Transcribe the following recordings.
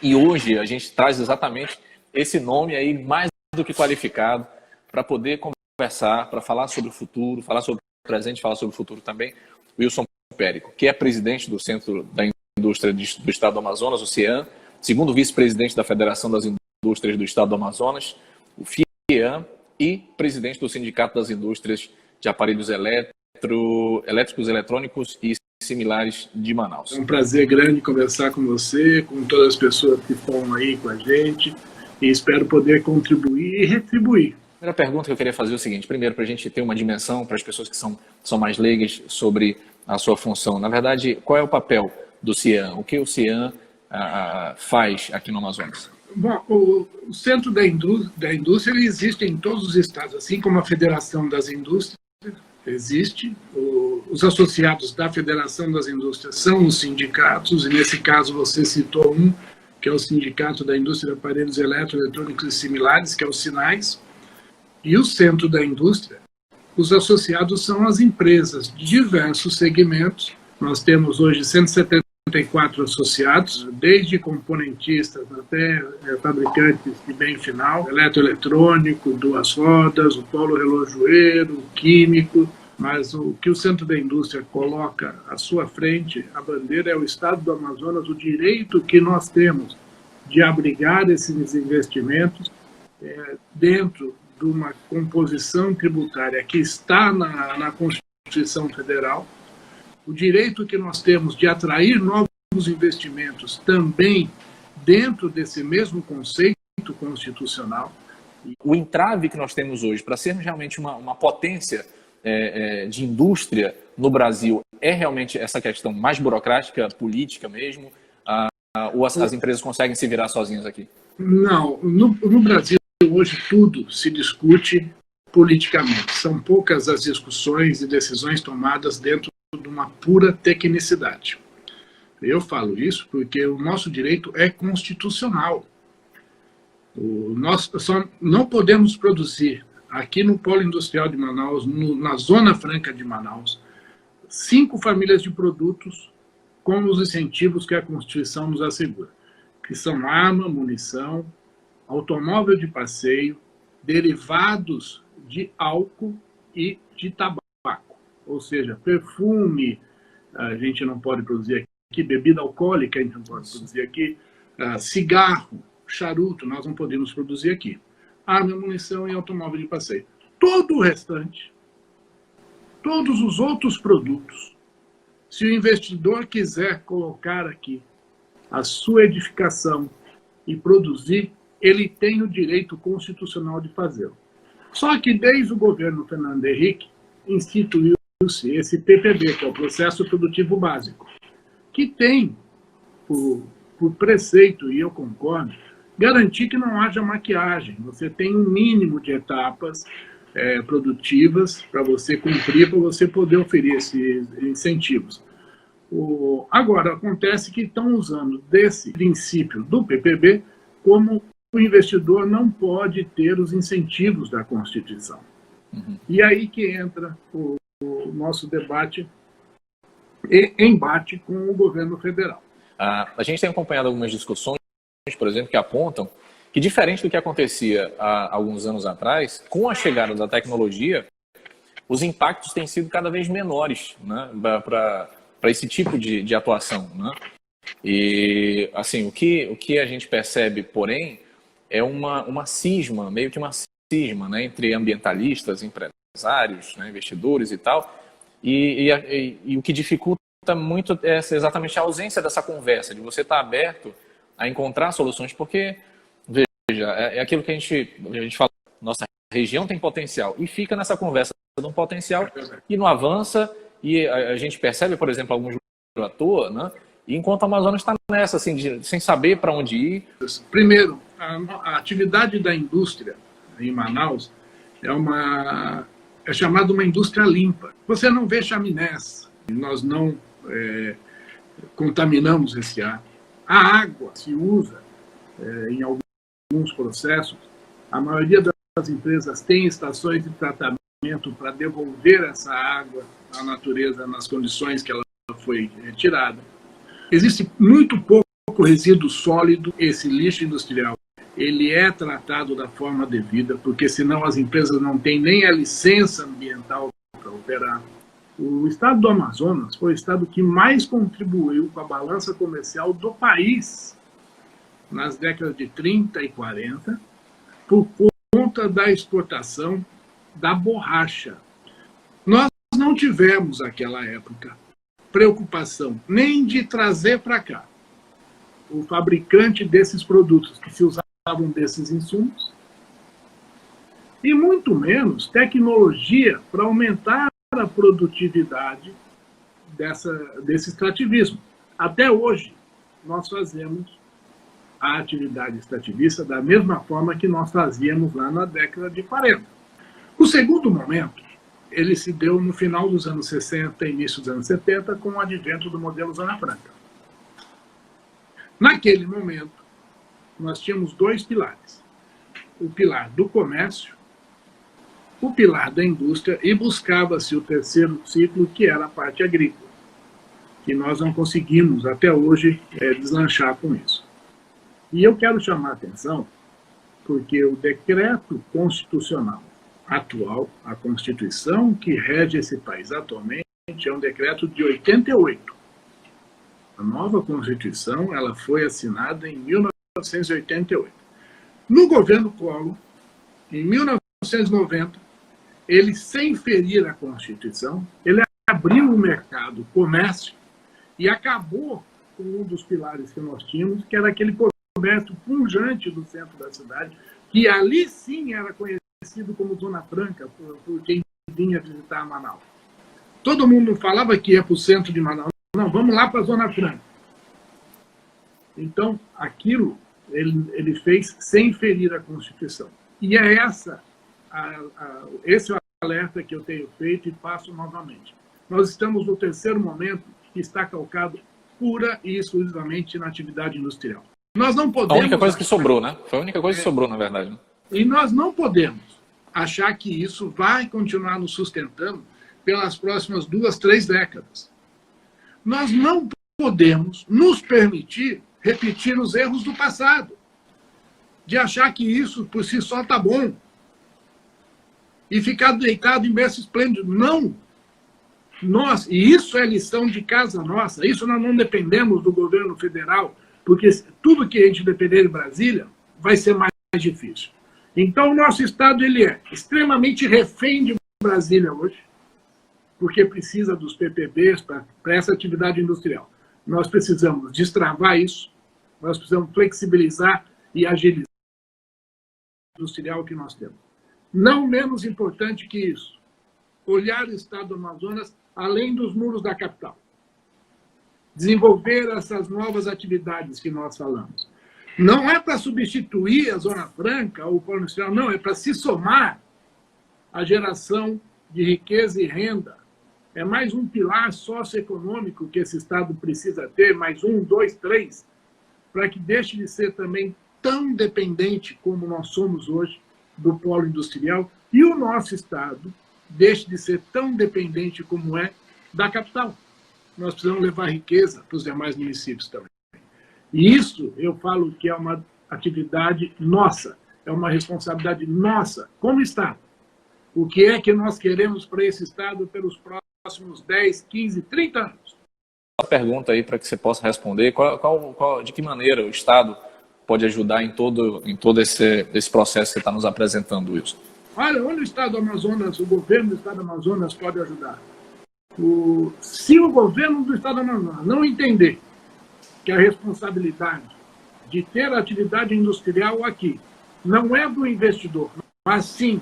E hoje a gente traz exatamente esse nome aí mais do que qualificado para poder conversar, para falar sobre o futuro, falar sobre o presente, falar sobre o futuro também. Wilson Périco, que é presidente do Centro da Indústria do Estado do Amazonas, o CIAM, segundo vice-presidente da Federação das Indústrias do Estado do Amazonas, o FIEAM, e presidente do Sindicato das Indústrias de Aparelhos Elétricos, Eletrônicos e Similares de Manaus. É um prazer grande conversar com você, com todas as pessoas que estão aí com a gente, e espero poder contribuir e retribuir. A primeira pergunta que eu queria fazer é o seguinte: primeiro, para a gente ter uma dimensão, para as pessoas que são mais leigas sobre a sua função. Na verdade, qual é o papel do CIAM? O que o CIAM faz aqui no Amazonas? Bom, o Centro da Indústria ele existe em todos os estados, assim como a Federação das Indústrias existe. Os associados da Federação das Indústrias são os sindicatos, e nesse caso você citou um, que é o Sindicato da Indústria de Aparelhos Eletrônicos e Similares, que é o SINAIS, e o Centro da Indústria. Os associados são as empresas de diversos segmentos. Nós temos hoje 174 associados, desde componentistas até fabricantes de bem final, eletroeletrônico, duas rodas, o polo relojoeiro, o químico, mas o que o Centro da Indústria coloca à sua frente, a bandeira é o Estado do Amazonas, o direito que nós temos de abrigar esses investimentos dentro de uma composição tributária que está na Constituição Federal, o direito que nós temos de atrair novos investimentos também dentro desse mesmo conceito constitucional. O entrave que nós temos hoje para sermos realmente uma potência de indústria no Brasil é realmente essa questão mais burocrática, política mesmo, ou as empresas conseguem se virar sozinhas aqui? Não, no Brasil hoje tudo se discute politicamente. São poucas as discussões e decisões tomadas dentro de uma pura tecnicidade. Eu falo isso porque o nosso direito é constitucional. Nós só não podemos produzir aqui no Polo Industrial de Manaus, na Zona Franca de Manaus, 5 famílias de produtos com os incentivos que a Constituição nos assegura, que são arma, munição, automóvel de passeio, derivados de álcool e de tabaco. Ou seja, perfume, a gente não pode produzir aqui, bebida alcoólica a gente não pode produzir aqui, cigarro, charuto, nós não podemos produzir aqui. Arma, munição e automóvel de passeio. Todo o restante, todos os outros produtos, se o investidor quiser colocar aqui a sua edificação e produzir, ele tem o direito constitucional de fazê-lo. Só que desde o governo Fernando Henrique instituiu-se esse PPB, que é o Processo Produtivo Básico, que tem por preceito, e eu concordo, garantir que não haja maquiagem. Você tem um mínimo de etapas produtivas para você cumprir, para você poder oferecer esses incentivos. Agora, acontece que estão usando desse princípio do PPB como o investidor não pode ter os incentivos da Constituição. Uhum. E aí que entra o nosso debate e embate com o governo federal. A gente tem acompanhado algumas discussões, por exemplo, que apontam que, diferente do que acontecia há alguns anos atrás, com a chegada da tecnologia, os impactos têm sido cada vez menores, né, para esse tipo de atuação, né? E, assim, o que a gente percebe, porém, é uma cisma, meio que uma cisma, né, entre ambientalistas, empresários, né, investidores e tal, e o que dificulta muito é exatamente a ausência dessa conversa, de você estar aberto a encontrar soluções, porque, veja, é aquilo que a gente fala, nossa região tem potencial, e fica nessa conversa de um potencial e não avança, e a gente percebe, por exemplo, alguns à toa, né? E enquanto a Amazonas está nessa, assim, sem saber para onde ir. Primeiro, a atividade da indústria em Manaus é chamada uma indústria limpa. Você não vê chaminés, nós não contaminamos esse ar. A água se usa em alguns processos. A maioria das empresas tem estações de tratamento para devolver essa água à natureza nas condições que ela foi retirada. Existe muito pouco pouco resíduo sólido, esse lixo industrial, ele é tratado da forma devida, porque senão as empresas não têm nem a licença ambiental para operar. O estado do Amazonas foi o estado que mais contribuiu com a balança comercial do país nas décadas de 30 e 40, por conta da exportação da borracha. Nós não tivemos, naquela época, preocupação nem de trazer para cá o fabricante desses produtos que se usavam desses insumos, e muito menos tecnologia para aumentar a produtividade desse extrativismo. Até hoje, nós fazemos a atividade extrativista da mesma forma que nós fazíamos lá na década de 40. O segundo momento, ele se deu no final dos anos 60 e início dos anos 70, com o advento do modelo Zona Franca. Naquele momento, nós tínhamos dois pilares. O pilar do comércio, o pilar da indústria, e buscava-se o terceiro ciclo, que era a parte agrícola, que nós não conseguimos até hoje deslanchar com isso. E eu quero chamar a atenção, porque o decreto constitucional atual, a Constituição que rege esse país atualmente, é um decreto de 88. A nova Constituição, ela foi assinada em 1988. No governo Collor, em 1990, ele, sem ferir a Constituição, ele abriu o mercado, o comércio, e acabou com um dos pilares que nós tínhamos, que era aquele comércio pujante do centro da cidade, que ali sim era conhecido como Zona Franca, por quem vinha visitar Manaus. Todo mundo falava que ia para o centro de Manaus. Não, vamos lá para a Zona Franca. Então, aquilo ele fez sem ferir a Constituição. E é esse é o alerta que eu tenho feito e faço novamente. Nós estamos no terceiro momento que está calcado pura e exclusivamente na atividade industrial. Nós não podemos... A única coisa que sobrou, né? Foi a única coisa que sobrou, na verdade. Né? E nós não podemos achar que isso vai continuar nos sustentando pelas próximas 2, 3 décadas. Nós não podemos nos permitir repetir os erros do passado, de achar que isso por si só está bom e ficar deitado em berço esplêndido. Não! E isso é lição de casa nossa, isso nós não dependemos do governo federal, porque tudo que a gente depender de Brasília vai ser mais difícil. Então, o nosso Estado ele é extremamente refém de Brasília hoje, porque precisa dos PPPs para essa atividade industrial. Nós precisamos destravar isso, nós precisamos flexibilizar e agilizar o industrial que nós temos. Não menos importante que isso, olhar o Estado do Amazonas além dos muros da capital. Desenvolver essas novas atividades que nós falamos. Não é para substituir a Zona Franca ou o Polo Industrial, não, é para se somar à geração de riqueza e renda. É mais um pilar socioeconômico que esse Estado precisa ter, mais 1, 2, 3, para que deixe de ser também tão dependente como nós somos hoje do polo industrial e o nosso Estado deixe de ser tão dependente como é da capital. Nós precisamos levar riqueza para os demais municípios também. E isso, eu falo que é uma atividade nossa, é uma responsabilidade nossa, como Estado. O que é que nós queremos para esse Estado pelos próximos 10, 15, 30 anos? Uma pergunta aí para que você possa responder. De que maneira o Estado pode ajudar em todo esse processo que você está nos apresentando, Wilson? Olha, onde o Estado do Amazonas, o governo do Estado do Amazonas pode ajudar? Se o governo do Estado do Amazonas não entender que a responsabilidade de ter atividade industrial aqui não é do investidor, mas sim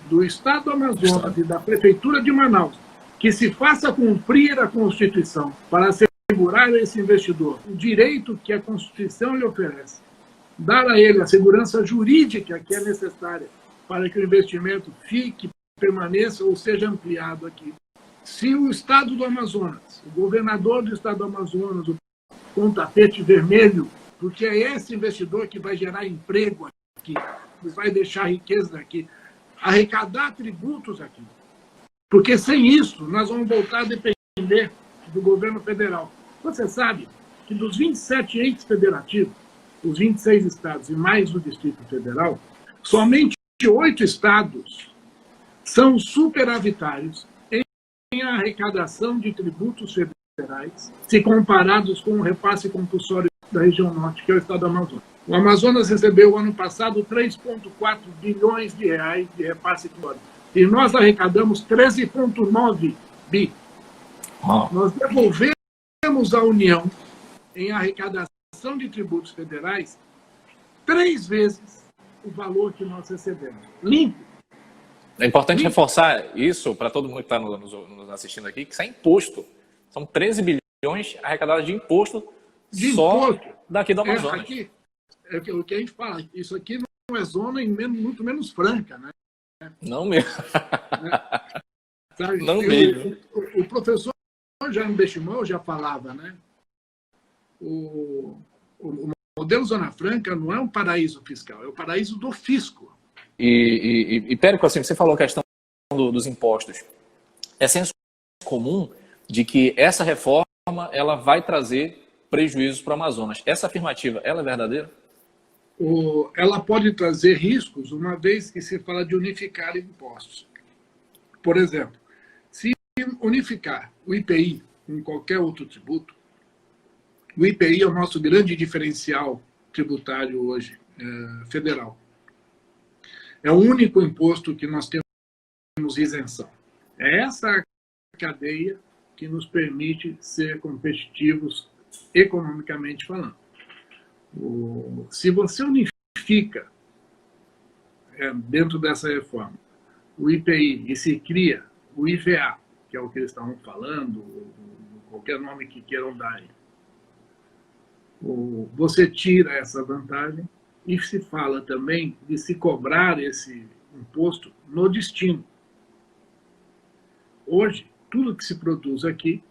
do Estado do Amazonas e da Prefeitura de Manaus, que se faça cumprir a Constituição para assegurar a esse investidor o direito que a Constituição lhe oferece, dar a ele a segurança jurídica que é necessária para que o investimento fique, permaneça ou seja ampliado aqui. Se o Estado do Amazonas, o governador do Estado do Amazonas, com o tapete vermelho, porque é esse investidor que vai gerar emprego aqui, que vai deixar riqueza aqui, arrecadar tributos aqui. Porque sem isso, nós vamos voltar a depender do governo federal. Você sabe que dos 27 entes federativos, os 26 estados e mais o Distrito Federal, somente 8 estados são superavitários em arrecadação de tributos federais, se comparados com o repasse compulsório da região norte, que é o estado do Amazonas. O Amazonas recebeu, ano passado, 3,4 bilhões de reais de repasse compulsório. E nós arrecadamos 13,9 bi. Nós devolvemos à União, em arrecadação de tributos federais, 3 vezes o valor que nós recebemos. Limpo. É importante reforçar isso para todo mundo que está nos assistindo aqui, que isso é imposto. São 13 bilhões arrecadados de imposto só daqui do Amazonas. Aqui, é o que a gente fala, isso aqui não é zona muito menos franca, né? Não mesmo. Sabe? Não mesmo. O professor Jaime Benchimol já falava, né? O modelo Zona Franca não é um paraíso fiscal, é o paraíso do fisco. E Périco, assim, você falou a questão dos impostos. É senso comum de que essa reforma ela vai trazer prejuízos para o Amazonas. Essa afirmativa, ela é verdadeira? Ela pode trazer riscos, uma vez que se fala de unificar impostos. Por exemplo, se unificar o IPI com qualquer outro tributo, o IPI é o nosso grande diferencial tributário hoje, federal. É o único imposto que nós temos isenção. É essa cadeia que nos permite ser competitivos economicamente falando. Se você unifica, dentro dessa reforma, o IPI e se cria o IVA, que é o que eles estavam falando, qualquer nome que queiram dar aí, você tira essa vantagem e se fala também de se cobrar esse imposto no destino. Hoje, tudo que se produz aqui,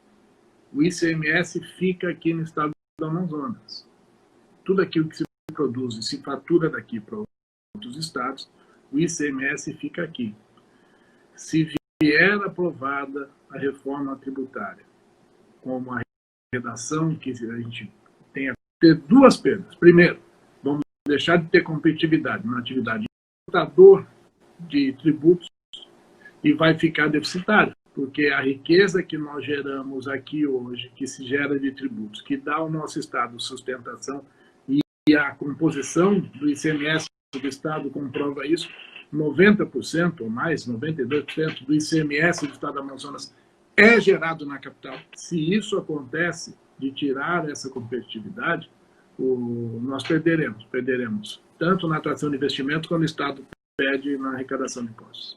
o ICMS fica aqui no estado do Amazonas. Tudo aquilo que se produz e se fatura daqui para outros estados, o ICMS fica aqui. Se vier aprovada a reforma tributária, como a redação que a gente tem a ter duas perdas. Primeiro, vamos deixar de ter competitividade na atividade importador de tributos e vai ficar deficitário, porque a riqueza que nós geramos aqui hoje, que se gera de tributos, que dá ao nosso estado sustentação, e a composição do ICMS do estado comprova isso, 90% ou mais, 92% do ICMS do estado do Amazonas é gerado na capital. Se isso acontece, de tirar essa competitividade, nós perderemos tanto na atração de investimento quanto o estado perde na arrecadação de impostos.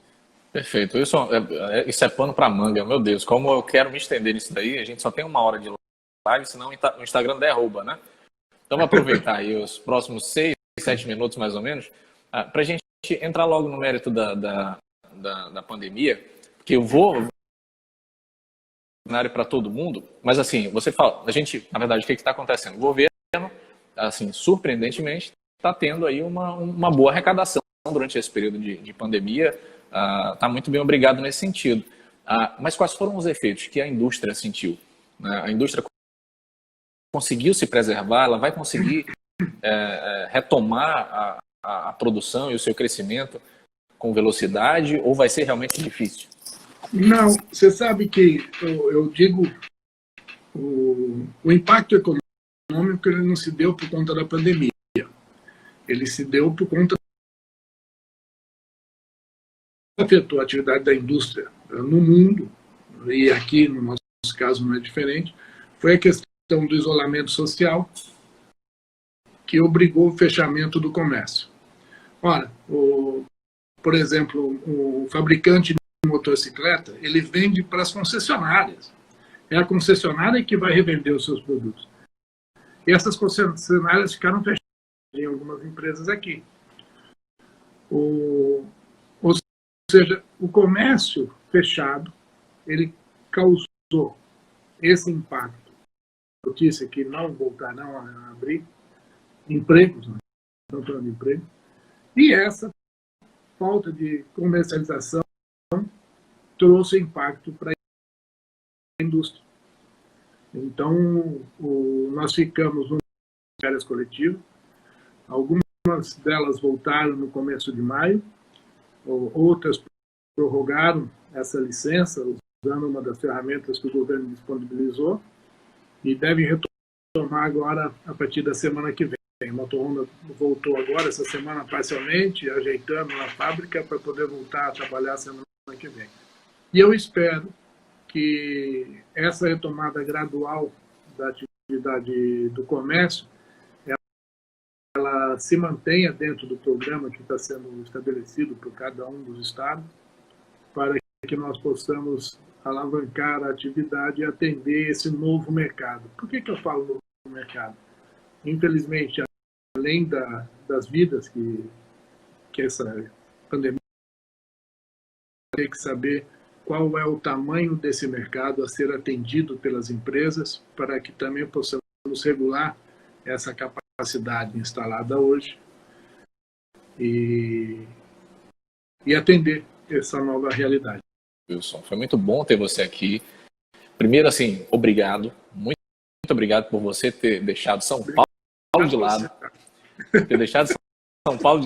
Perfeito. Isso é pano para manga. Meu Deus, como eu quero me estender nisso daí, a gente só tem 1 hora de live, senão o Instagram derruba, né? Então, vamos aproveitar aí os próximos 6, 7 minutos, mais ou menos, para a gente entrar logo no mérito da pandemia, porque eu vou para todo mundo, mas assim, você fala, a gente, na verdade, o que está acontecendo? O governo, assim, surpreendentemente, está tendo aí uma boa arrecadação durante esse período de pandemia, está muito bem obrigado nesse sentido. Mas quais foram os efeitos que a indústria sentiu? A indústria conseguiu se preservar, ela vai conseguir retomar a produção e o seu crescimento com velocidade, ou vai ser realmente difícil? Não, você sabe que eu digo o impacto econômico ele não se deu por conta da pandemia, ele se deu por conta afetou a atividade da indústria no mundo, e aqui no nosso caso não é diferente, foi a questão do isolamento social que obrigou o fechamento do comércio. Ora, por exemplo, o fabricante de motocicleta, ele vende para as concessionárias. É a concessionária que vai revender os seus produtos. E essas concessionárias ficaram fechadas em algumas empresas aqui. Ou seja, o comércio fechado, ele causou esse impacto. Notícia que não voltarão a abrir empregos, não falando de emprego, e essa falta de comercialização trouxe impacto para a indústria. Então, nós ficamos no férias coletivo. Algumas delas voltaram no começo de maio, outras prorrogaram essa licença, usando uma das ferramentas que o governo disponibilizou, e devem retomar agora a partir da semana que vem. O Moto-Honda voltou agora, essa semana parcialmente, ajeitando na fábrica para poder voltar a trabalhar semana que vem. E eu espero que essa retomada gradual da atividade do comércio ela se mantenha dentro do programa que está sendo estabelecido por cada um dos estados, para que nós possamos alavancar a atividade e atender esse novo mercado. Por que eu falo novo mercado? Infelizmente, além das vidas que essa pandemia tem que saber qual é o tamanho desse mercado a ser atendido pelas empresas, para que também possamos regular essa capacidade instalada hoje e atender essa nova realidade. Wilson, foi muito bom ter você aqui. Primeiro, assim, obrigado, muito obrigado por você ter deixado São Paulo de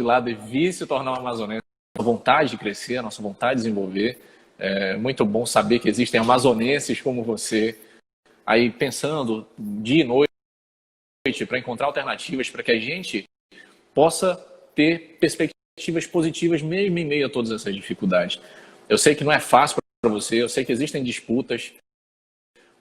lado, e vir se tornar um amazonense. A vontade de crescer, a nossa vontade de desenvolver. É muito bom saber que existem amazonenses como você, aí pensando dia e noite para encontrar alternativas para que a gente possa ter perspectivas positivas mesmo em meio a todas essas dificuldades. Eu sei que não é fácil para você, eu sei que existem disputas,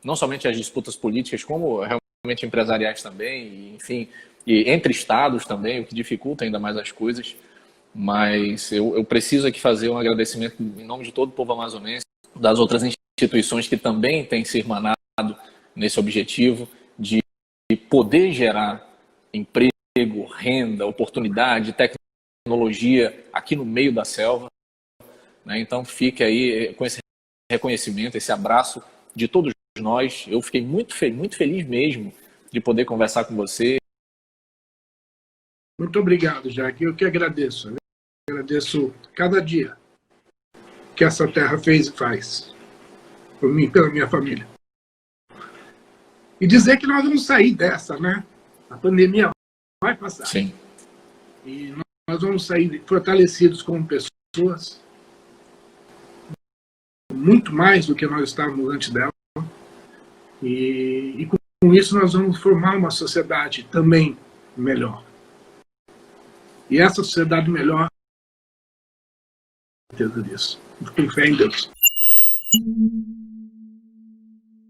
não somente as disputas políticas, como realmente empresariais também, e, enfim, e entre estados também, o que dificulta ainda mais as coisas. Mas eu preciso aqui fazer um agradecimento em nome de todo o povo amazonense, das outras instituições que também têm se irmanado nesse objetivo de poder gerar emprego, renda, oportunidade, tecnologia aqui no meio da selva. Então fique aí com esse reconhecimento, esse abraço de todos nós. Eu fiquei muito feliz mesmo de poder conversar com você. Muito obrigado, Jaque. Eu que agradeço. Né? Agradeço cada dia que essa terra fez e faz por mim e pela minha família. E dizer que nós vamos sair dessa, né? A pandemia vai passar. Sim. E nós vamos sair fortalecidos como pessoas, muito mais do que nós estávamos antes dela. E com isso nós vamos formar uma sociedade também melhor. E essa sociedade melhor, certeza disso. Com fé em Deus.